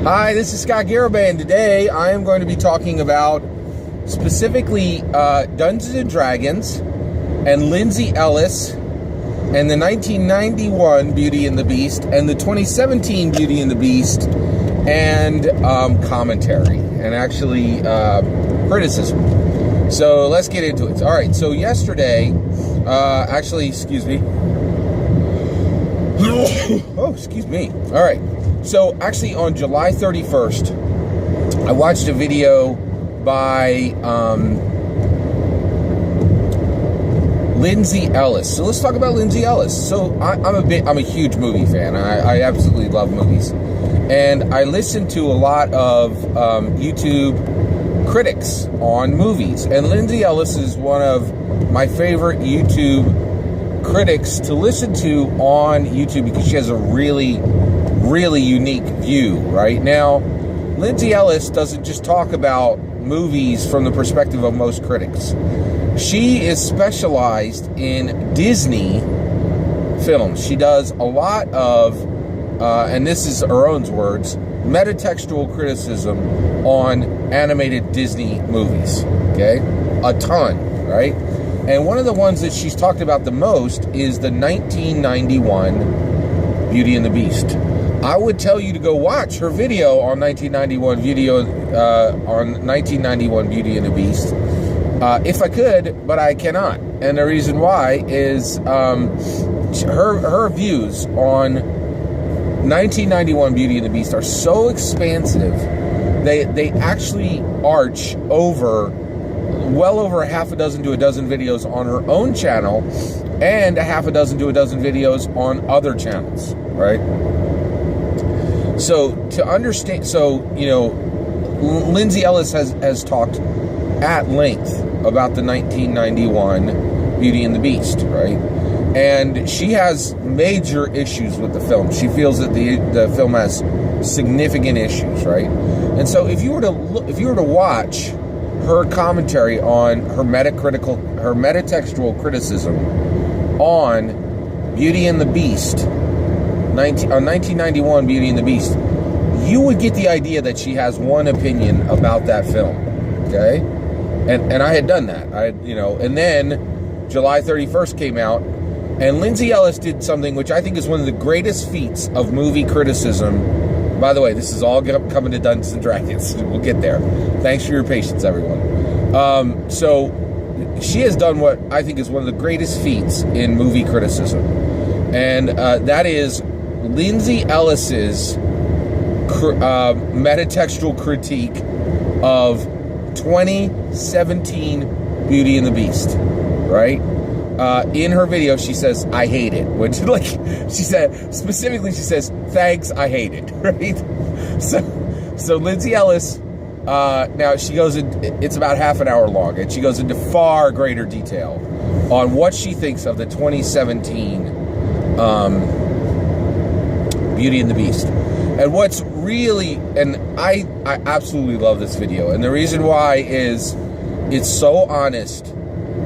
Hi, this is Scott Garibay, and today I am going to be talking about specifically Dungeons and Dragons and Lindsay Ellis and the 1991 Beauty and the Beast and the 2017 Beauty and the Beast and commentary and actually criticism. So let's get into it. All right, so yesterday, excuse me. Oh, excuse me. All right. So actually on July 31st, I watched a video by Lindsay Ellis. So let's talk about Lindsay Ellis. So I'm a huge movie fan. I absolutely love movies. And I listen to a lot of YouTube critics on movies. And Lindsay Ellis is one of my favorite YouTube critics to listen to on YouTube because she has a really unique view. Right now, Lindsay Ellis doesn't just talk about movies from the perspective of most critics. She is specialized in Disney films. She does a lot of, and this is her own words, metatextual criticism on animated Disney movies. Okay, a ton, right? And one of the ones that she's talked about the most is the 1991 Beauty and the Beast. I would tell you to go watch her video on 1991 Beauty and the Beast, if I could, but I cannot. And the reason why is her views on 1991 Beauty and the Beast are so expansive. They actually arch over well over a half a dozen to a dozen videos on her own channel and a half a dozen to a dozen videos on other channels, right? So to understand, Lindsay Ellis has talked at length about the 1991 Beauty and the Beast, right? And she has major issues with the film. She feels that the film has significant issues, right? And so if you were to watch her commentary on her metatextual criticism on Beauty and the Beast, 1991 Beauty and the Beast, you would get the idea that she has one opinion about that film, okay? And I had done that, and then July 31st came out, and Lindsay Ellis did something which I think is one of the greatest feats of movie criticism. By the way, this is all coming to Dungeons and Dragons. We'll get there. Thanks for your patience, everyone. So she has done what I think is one of the greatest feats in movie criticism, and that is Lindsay Ellis's metatextual critique of 2017 Beauty and the Beast, right? In her video, she says, "I hate it," which, she says, "Thanks, I hate it," right? So Lindsay Ellis, now she goes in, it's about half an hour long, and she goes into far greater detail on what she thinks of the 2017 Beauty and the Beast. And what's really, and I absolutely love this video, and the reason why is it's so honest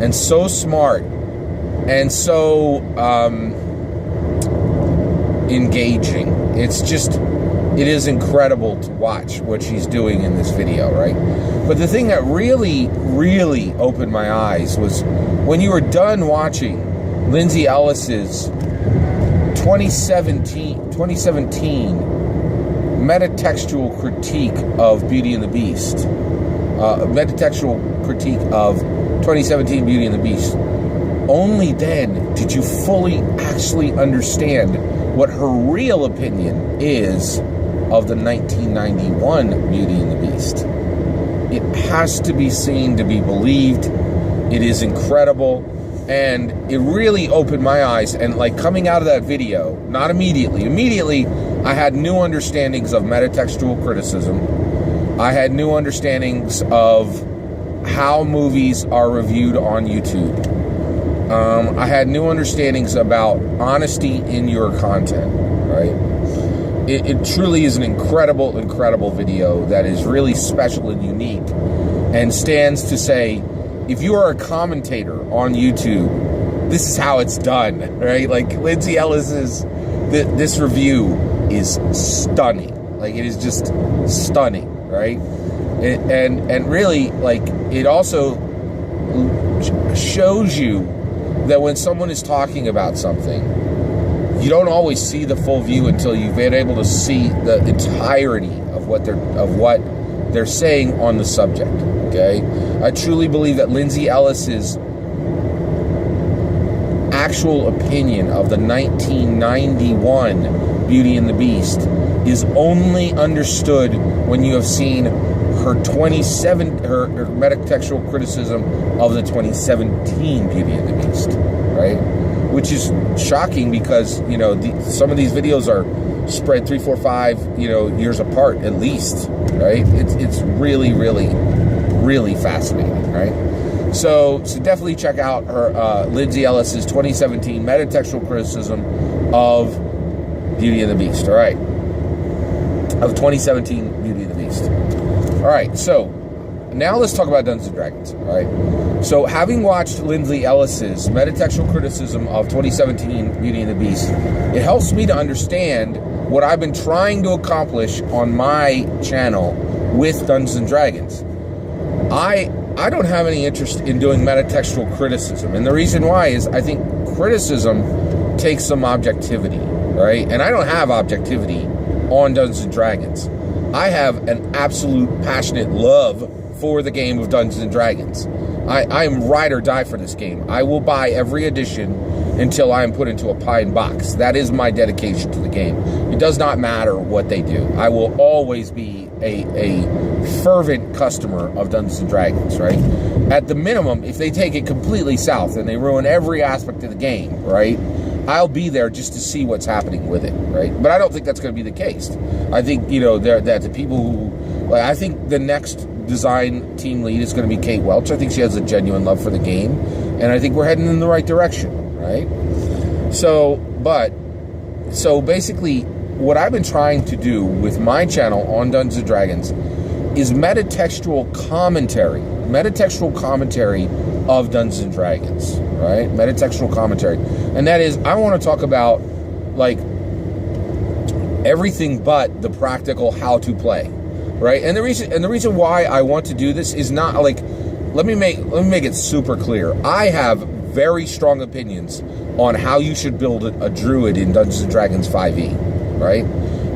and so smart and so engaging. It is incredible to watch what she's doing in this video, right? But the thing that really opened my eyes was when you were done watching Lindsay Ellis's 2017 metatextual critique of Beauty and the Beast, metatextual critique of 2017 Beauty and the Beast, only then did you fully actually understand what her real opinion is of the 1991 Beauty and the Beast. It has to be seen to be believed. It is incredible. And it really opened my eyes. And coming out of that video, not immediately, I had new understandings of metatextual criticism. I had new understandings of how movies are reviewed on YouTube. I had new understandings about honesty in your content, right? It truly is an incredible video that is really special and unique and stands to say, if you are a commentator on YouTube, this is how it's done, right? Lindsay Ellis's, this review is stunning. Like, it is just stunning, right? And really, like, it also shows you that when someone is talking about something, you don't always see the full view until you've been able to see the entirety of what they're saying on the subject. Okay, I truly believe that Lindsay Ellis's actual opinion of the 1991 Beauty and the Beast is only understood when you have seen her metatextual criticism of the 2017 Beauty and the Beast, right? Which is shocking because, you know, some of these videos are spread 3, 4, 5, you know, years apart at least, right? It's really, really, really fascinating, right? So definitely check out her Lindsay Ellis's 2017 metatextual criticism of Beauty and the Beast, all right? Of 2017 Beauty and the Beast. All right, so now let's talk about Dungeons & Dragons, all right? So having watched Lindsay Ellis's metatextual criticism of 2017 Beauty and the Beast, it helps me to understand what I've been trying to accomplish on my channel with Dungeons & Dragons. I don't have any interest in doing metatextual criticism, and the reason why is I think criticism takes some objectivity, right? And I don't have objectivity on Dungeons & Dragons. I have an absolute passionate love for the game of Dungeons & Dragons. I am ride or die for this game. I will buy every edition until I am put into a pine box. That is my dedication to the game. It does not matter what they do. I will always be a fervent customer of Dungeons & Dragons, right? At the minimum, if they take it completely south and they ruin every aspect of the game, right, I'll be there just to see what's happening with it, right? But I don't think that's going to be the case. I think, you know, that the people who, like, I think the next design team lead is going to be Kate Welch. I think she has a genuine love for the game, and I think we're heading in the right direction, right? So basically, what I've been trying to do with my channel on Dungeons & Dragons is metatextual commentary of Dungeons & Dragons, right? Metatextual commentary. And that is, I want to talk about, like, everything but the practical how to play, right? And the reason why I want to do this is not, like, let me make it super clear. I have very strong opinions on how you should build a druid in Dungeons & Dragons 5e, right?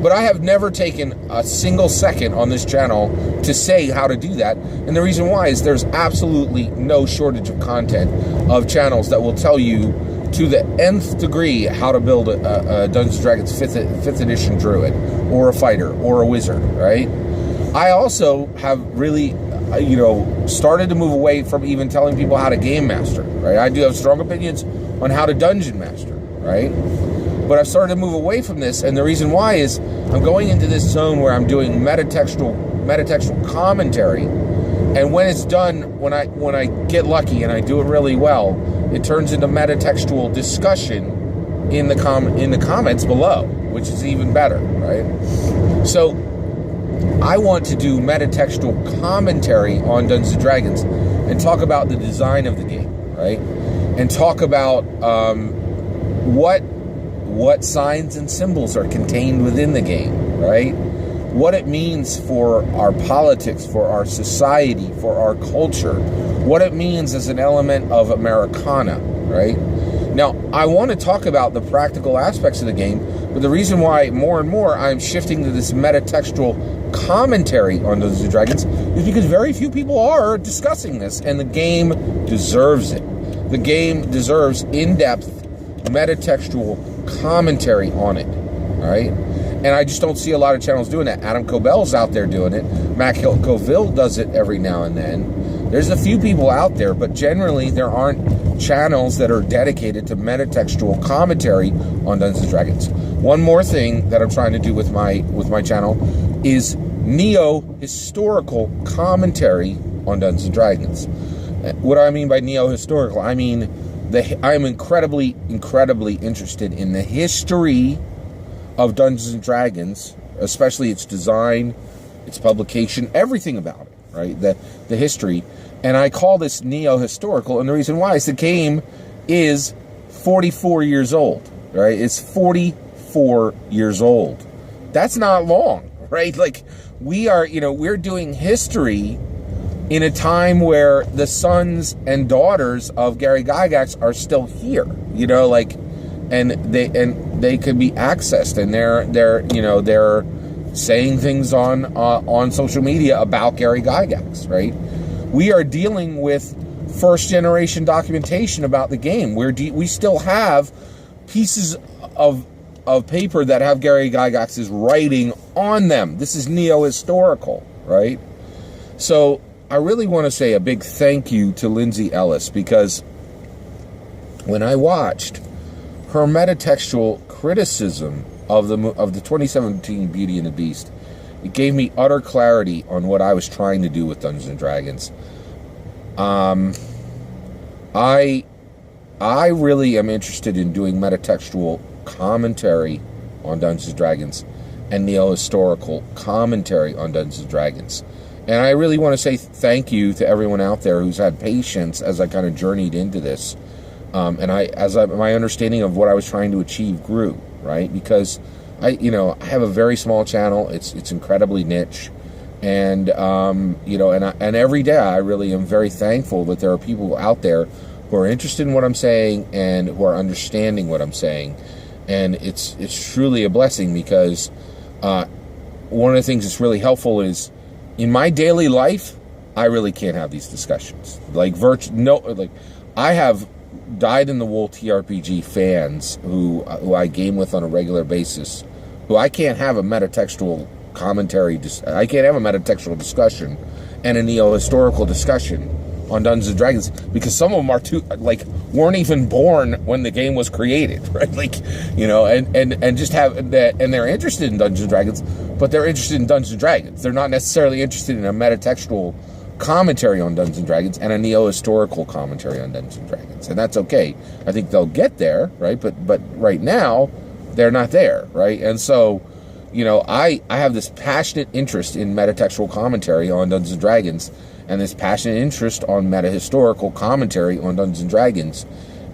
But I have never taken a single second on this channel to say how to do that. And the reason why is there's absolutely no shortage of content of channels that will tell you to the nth degree how to build a Dungeons & Dragons 5th edition druid or a fighter or a wizard, right? I also have really, you know, started to move away from even telling people how to game master, right? I do have strong opinions on how to dungeon master, right? But I've started to move away from this, and the reason why is I'm going into this zone where I'm doing metatextual commentary, and when it's done, when I get lucky and I do it really well, it turns into metatextual discussion in the comments below, which is even better, right? So I want to do metatextual commentary on Dungeons & Dragons and talk about the design of the game, right? And talk about what signs and symbols are contained within the game, right? What it means for our politics, for our society, for our culture, what it means as an element of Americana, right? Now, I want to talk about the practical aspects of the game, but the reason why more and more I'm shifting to this metatextual commentary on Dungeons & Dragons is because very few people are discussing this, and the game deserves it. The game deserves in-depth metatextual commentary on it, all right? And I just don't see a lot of channels doing that. Adam Cobell's out there doing it. Mac Coville does it every now and then. There's a few people out there, but generally there aren't channels that are dedicated to metatextual commentary on Dungeons & Dragons. One more thing that I'm trying to do with my channel is neo-historical commentary on Dungeons & Dragons. What do I mean by neo-historical? I mean, I'm incredibly interested in the history of Dungeons & Dragons, especially its design, its publication, everything about it, right? The history. And I call this neo-historical, and the reason why is the game is 44 years old, right? It's 44 years old. That's not long, right? Like, we are, we're doing history in a time where the sons and daughters of Gary Gygax are still here, and they could be accessed, and they're saying things on social media about Gary Gygax, right? We are dealing with first generation documentation about the game. We still have pieces of paper that have Gary Gygax's writing on them. This is neo-historical, right? So I really want to say a big thank you to Lindsay Ellis, because when I watched her metatextual criticism of the 2017 Beauty and the Beast, it gave me utter clarity on what I was trying to do with Dungeons and Dragons. I really am interested in doing metatextual commentary on Dungeons and Dragons and neo-historical commentary on Dungeons and Dragons. And I really want to say thank you to everyone out there who's had patience as I kind of journeyed into this. My understanding of what I was trying to achieve grew, right? Because I have a very small channel. It's incredibly niche. And, and every day I really am very thankful that there are people out there who are interested in what I'm saying and who are understanding what I'm saying. And it's truly a blessing, because one of the things that's really helpful is, in my daily life, I really can't have these discussions. I have dyed-in-the-wool TRPG fans who I game with on a regular basis, who I can't have a metatextual commentary. I can't have a metatextual discussion and a neo-historical discussion on Dungeons and Dragons, because some of them are weren't even born when the game was created, right? And just have that, and they're interested in Dungeons and Dragons, but they're interested in Dungeons and Dragons. They're not necessarily interested in a metatextual commentary on Dungeons and Dragons and a neo-historical commentary on Dungeons and Dragons, and that's okay. I think they'll get there, right? But right now, they're not there, right? And so, I have this passionate interest in metatextual commentary on Dungeons and Dragons, and this passionate interest on meta-historical commentary on Dungeons and Dragons.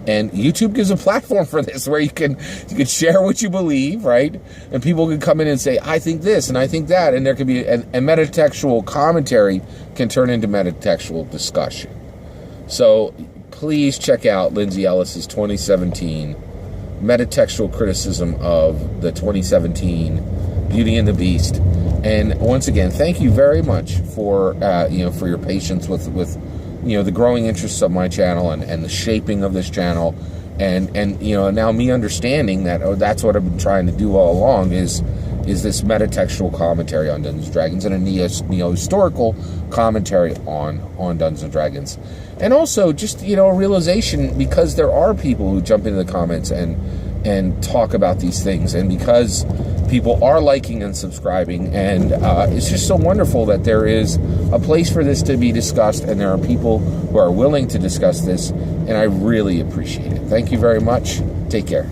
And YouTube gives a platform for this, where you can share what you believe, right? And people can come in and say, I think this and I think that, and there could be and metatextual commentary can turn into metatextual discussion. So please check out Lindsay Ellis's 2017 metatextual criticism of the 2017 Beauty and the Beast. And once again, thank you very much for for your patience with the growing interests of my channel and the shaping of this channel, and now me understanding that that's what I've been trying to do all along is this metatextual commentary on Dungeons and Dragons and a neo-historical commentary on Dungeons and Dragons. And also just a realization, because there are people who jump into the comments and talk about these things, and because people are liking and subscribing, and it's just so wonderful that there is a place for this to be discussed, and there are people who are willing to discuss this, and I really appreciate it. Thank you very much. Take care.